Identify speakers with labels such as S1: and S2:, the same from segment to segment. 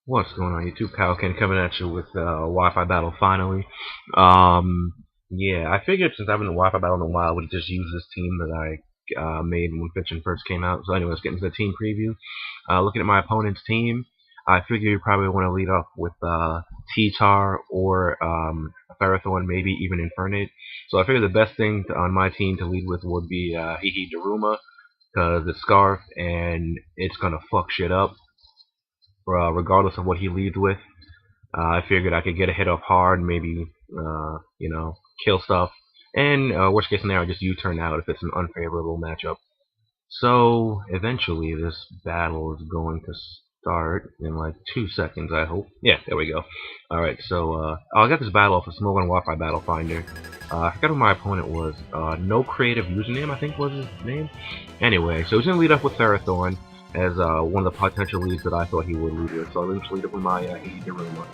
S1: What's going on, YouTube? Kaioken coming at you with Wi-Fi battle finally. Um, yeah, I figured since I haven't been Wi-Fi battle in a while, I would just use this team that I made when Fiction first came out. So, anyways, getting to the team preview. Looking at my opponent's team, I figure you probably want to lead off with T-Tar or Ferrothorn, maybe even Infernate. So I figured the best thing on my team to lead with would be Hihi Daruma, because it's Scarf and it's gonna fuck shit up regardless of what he leads with. I figured I could get a hit off hard, maybe, kill stuff, and worst case scenario, just U-turn out if it's an unfavorable matchup. So eventually, this battle is going to start in like 2 seconds, I hope. Yeah, there we go. All right, so I got this battle off of Smogon Wi-Fi Battle Finder. I forgot who my opponent was. Nocreativeusername, I think was his name. Anyway, so he's gonna lead up with Ferrothorn as one of the potential leads that I thought he would lead with. So I'm just lead up with my Yugioh.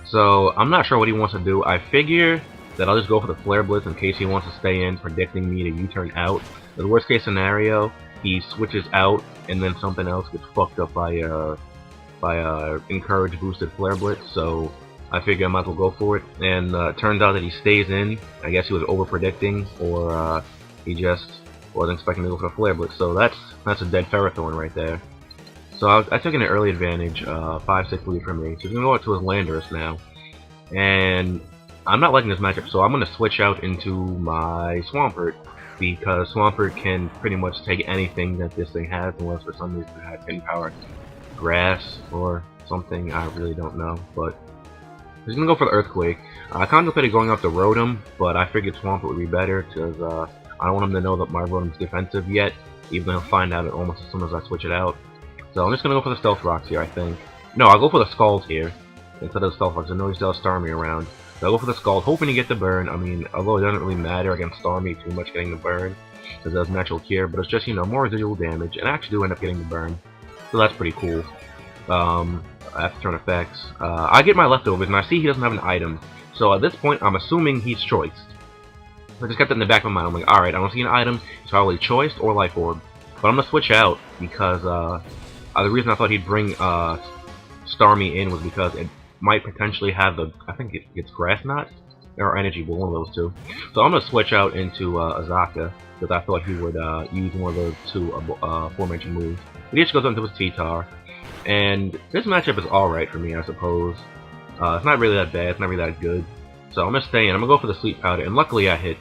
S1: So I'm not sure what he wants to do. I figure that I'll just go for the Flare Blitz in case he wants to stay in, predicting me to U-turn out. The worst case scenario, he switches out and then something else gets fucked up by encourage boosted Flare Blitz. So I figure I might as well go for it. And it turns out that he stays in. I guess he was over predicting, or he just wasn't expecting to go for the Flare Blitz. So that's a dead Ferrothorn right there. So I took an early advantage, 5-6 lead from me. So he's gonna go out to his Landorus now, and I'm not liking this matchup. So I'm gonna switch out into my Swampert because Swampert can pretty much take anything that this thing has, unless for some reason it has 10 power grass or something. I really don't know, but he's gonna go for the Earthquake. I contemplated going out to Rotom, but I figured Swampert would be better because I don't want him to know that my Rotom's defensive yet, even though he'll find out almost as soon as I switch it out. So I'm just gonna go for the Stealth Rocks here, I think. No, I'll go for the Skulls here instead of the Stealth Rocks. I know he still has Starmie around. So I'll go for the Skulls, hoping to get the burn. I mean, although it doesn't really matter against Starmie too much getting the burn, because it does natural cure, but it's just, more residual damage, and I actually do end up getting the burn. So that's pretty cool. I have to turn effects. I get my leftovers, and I see he doesn't have an item. So at this point, I'm assuming he's choiced. I just kept it in the back of my mind. I'm like, alright, I don't see an item. It's probably choiced or Life Orb. But I'm gonna switch out because the reason I thought he'd bring Starmie in was because it might potentially have I think it's Grass Knot or Energy Ball, one of those two. So I'm gonna switch out into Azaka because I thought he would use one of those two aforementioned moves. But he just goes into his T-Tar, and this matchup is alright for me, I suppose. It's not really that bad. It's not really that good. So I'm gonna stay in. I'm gonna go for the Sleep Powder, and luckily I hit.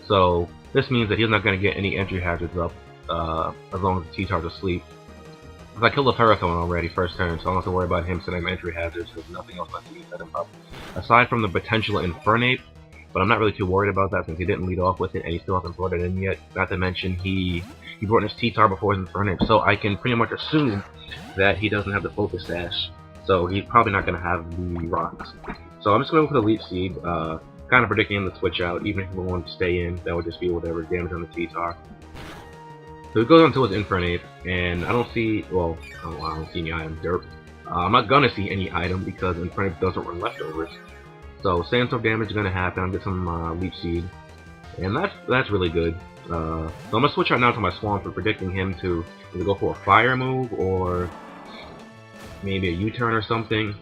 S1: So this means that he's not gonna get any entry hazards up as long as the T-Tar's asleep. I killed the Ferrothorn already first turn, so I don't have to worry about him setting entry hazards because nothing else lets me set him up. Aside from the potential Infernate, but I'm not really too worried about that since he didn't lead off with it and he still hasn't brought it in yet. Not to mention he brought in his T-Tar before his Infernate, so I can pretty much assume that he doesn't have the Focus Sash. So he's probably not going to have the rocks. So I'm just going to go for the Leech Seed, kind of predicting him to switch out, even if he wanted to stay in, that would just be whatever damage on the T-Tar. So he goes on to his Infernate, and I don't see, well, I don't see any item derp. I'm not gonna see any item because Infernate doesn't run leftovers. So Sandstorm damage is gonna happen. I'll get some Leech Seed, and that's really good. So I'm gonna switch out now to my Swamp for predicting him to either go for a Fire move or maybe a U-turn or something.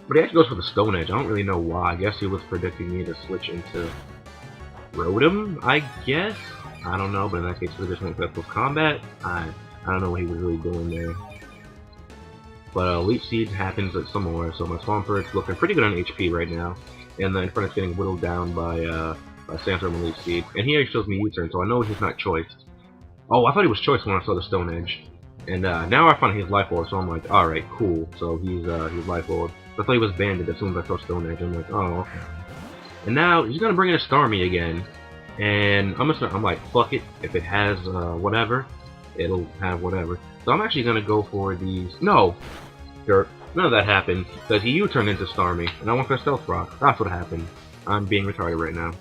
S1: But he actually goes for the Stone Edge. I don't really know why. I guess he was predicting me to switch into Rotom, I guess. I don't know, but in that case, we just went for full combat. I don't know what he was really doing there. But Leech Seed happens somewhere, so my Swampert's looking pretty good on HP right now. And the Infernet's getting whittled down by Sandstorm and Leech Seed. And he actually shows me U-turn, so I know he's not choiced. Oh, I thought he was choiced when I saw the Stone Edge. And now I find he's Life Orb, so I'm like, alright, cool. So he's Life Orb. I thought he was banded as soon as I saw Stone Edge. I'm like, oh, okay. And now he's gonna bring in a Starmie again. And I'm like, fuck it. If it has whatever, it'll have whatever. So I'm actually gonna go for these. No, dirt. None of that happened because he U-turned into Starmie, and I went for Stealth Rock. That's what happened. I'm being retarded right now.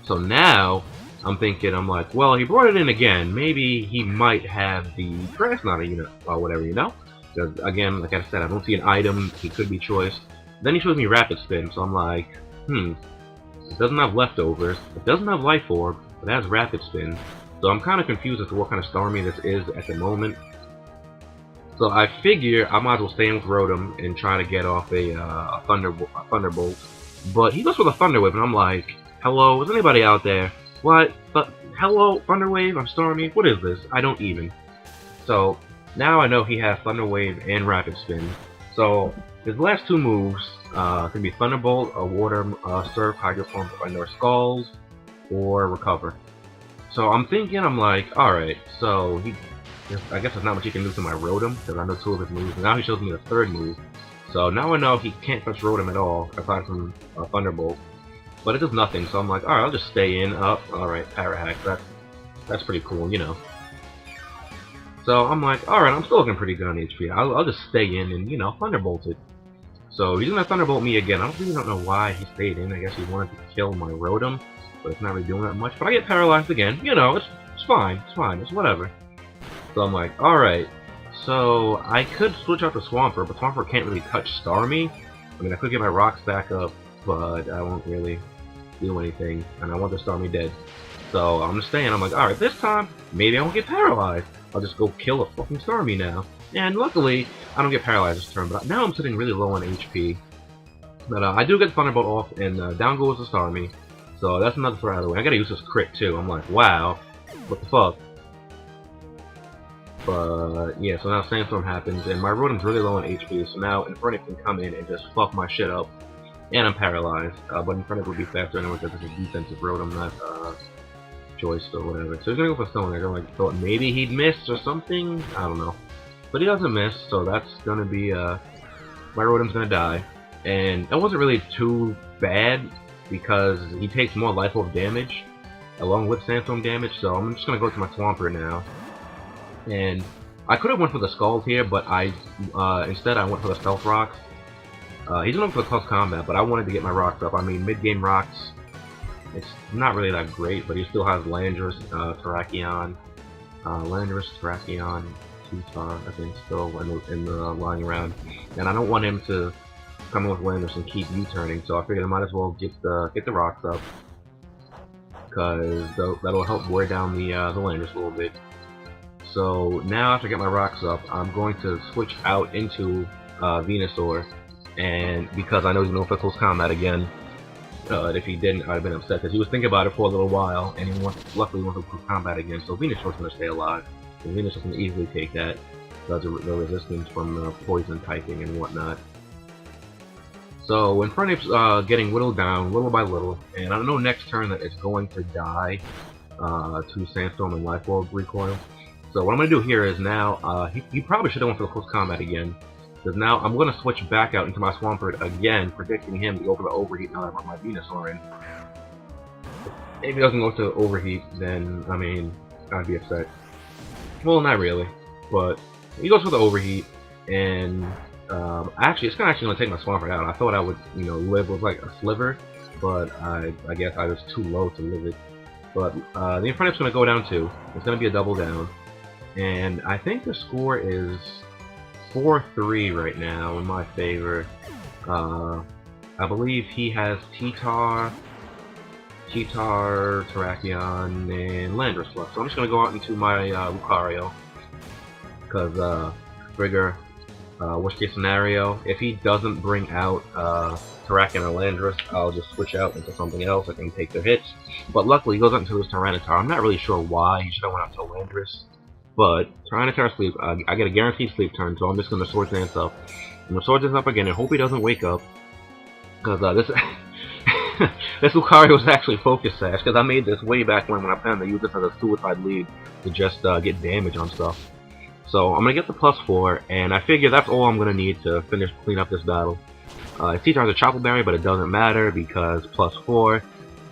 S1: So now I'm thinking, I'm like, well, he brought it in again. Maybe he might have the Grass Knot or whatever, Because again, like I said, I don't see an item. He could be choiced. Then he shows me Rapid Spin, so I'm like, It doesn't have leftovers, it doesn't have Life Orb, but it has Rapid Spin. So I'm kind of confused as to what kind of Starmie this is at the moment. So I figure I might as well stay in with Rotom and try to get off a Thunderbolt. But he goes for the Thunder Wave, and I'm like, hello, is anybody out there? What? Hello, Thunder Wave? I'm Stormy? What is this? I don't even. So now I know he has Thunder Wave and Rapid Spin. So his last two moves can be Thunderbolt, a Water Surf, Hydro Pump, or Skulls, or Recover. So I'm thinking, I'm like, alright, so I guess there's not much he can do to my Rotom, because I know two of his moves, and now he shows me the third move. So now I know he can't touch Rotom at all, aside from Thunderbolt. But it does nothing, so I'm like, alright, I'll just stay in. Alright, Parahack, that's pretty cool, you know. So I'm like, alright, I'm still looking pretty good on HP. I'll just stay in and, you know, Thunderbolt it. So he's gonna Thunderbolt me again. I really don't know why he stayed in. I guess he wanted to kill my Rotom, but it's not really doing that much. But I get paralyzed again. You know, it's fine. It's fine. It's whatever. So I'm like, alright. So I could switch out to Swampert, but Swampert can't really touch Starmie. I mean, I could get my rocks back up, but I won't really do anything. And I want the Starmie dead. So I'm just staying. I'm like, alright, this time, maybe I won't get paralyzed. I'll just go kill a fucking Starmie now. And luckily, I don't get paralyzed this turn, but now I'm sitting really low on HP. But I do get Thunderbolt off, and down goes the Starmie. So that's another threat out of the way. I gotta use this crit too. I'm like, wow, what the fuck? But yeah, so now Sandstorm happens, and my Rotom's really low on HP, so now Infernape can come in and just fuck my shit up. And I'm paralyzed, but Infernape would be faster anyway because it's a defensive Rotom, not choice or whatever. So he's gonna go for Stone Egg. I like, thought maybe he'd miss or something. I don't know. But he doesn't miss, so that's gonna be, my Rotom's gonna die. And that wasn't really too bad, because he takes more Life Orb damage, along with Sandstorm damage, so I'm just gonna go to my Swampert now. And I could have went for the Skulls here, but instead I went for the Stealth Rocks. He's going for the close combat, but I wanted to get my rocks up. I mean, mid-game rocks, it's not really that great, but he still has Landorus, Terrakion, T-Star, I think, still in the lying around. And I don't want him to come in with Landorus and keep U-turning, so I figured I might as well get the rocks up, because that'll help wear down the Landorus a little bit. So now after I get my rocks up, I'm going to switch out into Venusaur, and because I know he's going to go for close combat again. If he didn't, I'd have been upset, because he was thinking about it for a little while, and luckily went for close combat again, so Venusaur's going to stay alive. And Venusaur can easily take that, because of the resistance from poison typing and whatnot. So Infernape's getting whittled down little by little, and I know next turn that it's going to die to Sandstorm and Life Orb recoil. So what I'm going to do here is now, he probably should have went for the close combat again, because now I'm going to switch back out into my Swampert again, predicting him to go for the Overheat now that I brought my Venusaur in. If he doesn't go to Overheat, then, I mean, I'd be upset. Well, not really, but he goes for the Overheat, and actually, it's actually going to take my Swampert out. I thought I would, you know, live with like a Sliver, but I guess I was too low to live it. But the Infernape's going to go down too. It's going to be a double down. And I think the score is 4-3 right now in my favor. I believe he has T-Tar, Terrakion, and Landorus left. So I'm just going to go out into my Lucario. Because, figure, worst case scenario, if he doesn't bring out Terrakion or Landorus, I'll just switch out into something else that can take their hits. But luckily, he goes out into his Tyranitar. I'm not really sure why he should have went out to Landorus. But Tyranitar sleep, I get a guaranteed sleep turn, so I'm just going to Sword Dance up. I'm going to Sword Dance up again and hope he doesn't wake up. Because this Lucario is actually Focus Sash, because I made this way back when I planned to use this as a suicide lead to just get damage on stuff. So I'm going to get the +4, and I figure that's all I'm going to need to clean up this battle. T-Tar's a Chople Berry, but it doesn't matter because +4,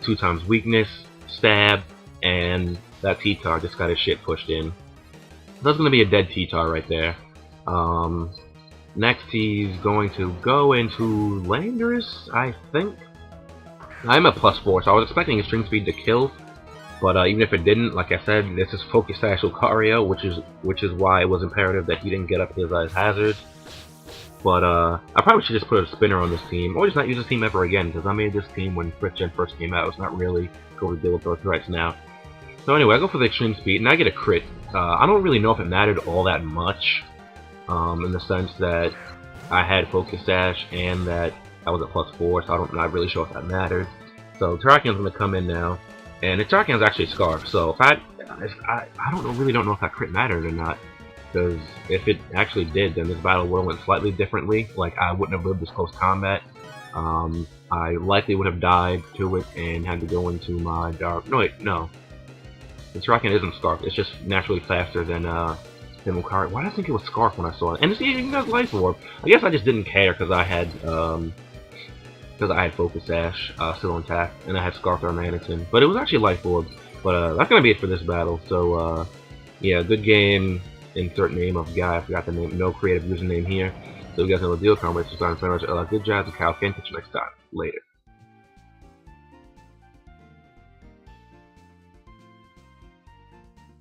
S1: 2 times weakness, stab, and that T-Tar just got his shit pushed in. That's going to be a dead T-Tar right there. Next he's going to go into Landorus, I think. I'm at +4, so I was expecting Extreme Speed to kill. But even if it didn't, like I said, this is Focus Sash Lucario, which is why it was imperative that he didn't get up his hazards. But I probably should just put a spinner on this team, or just not use this team ever again, because I made this team when 5th Gen first came out. It's not really going to deal with those threats now. So anyway, I go for the Extreme Speed, and I get a crit. I don't really know if it mattered all that much, in the sense that I had Focus Sash and that I was at +4, so I'm not really sure if that matters. So Terrakian's going to come in now, and the Terrakian's actually Scarf, so if I really don't know if that crit mattered or not, because if it actually did, then this battle would have went slightly differently. Like, I wouldn't have lived this close combat. I likely would have died to it and had to go into my dark. No, wait, no. The Terrakian isn't Scarf. It's just naturally faster than Lucario. Why did I think it was Scarf when I saw it? And it's even has Life Orb. I guess I just didn't care because I had Focus Sash still intact, and I had Scarf or Manatee. But it was actually Life Orb. But that's gonna be it for this battle. So yeah, good game. Insert name of guy. I forgot the name. No creative username here. So you guys know the deal. Comment, subscribe, and good job to Kaioken. Catch you next time. Later.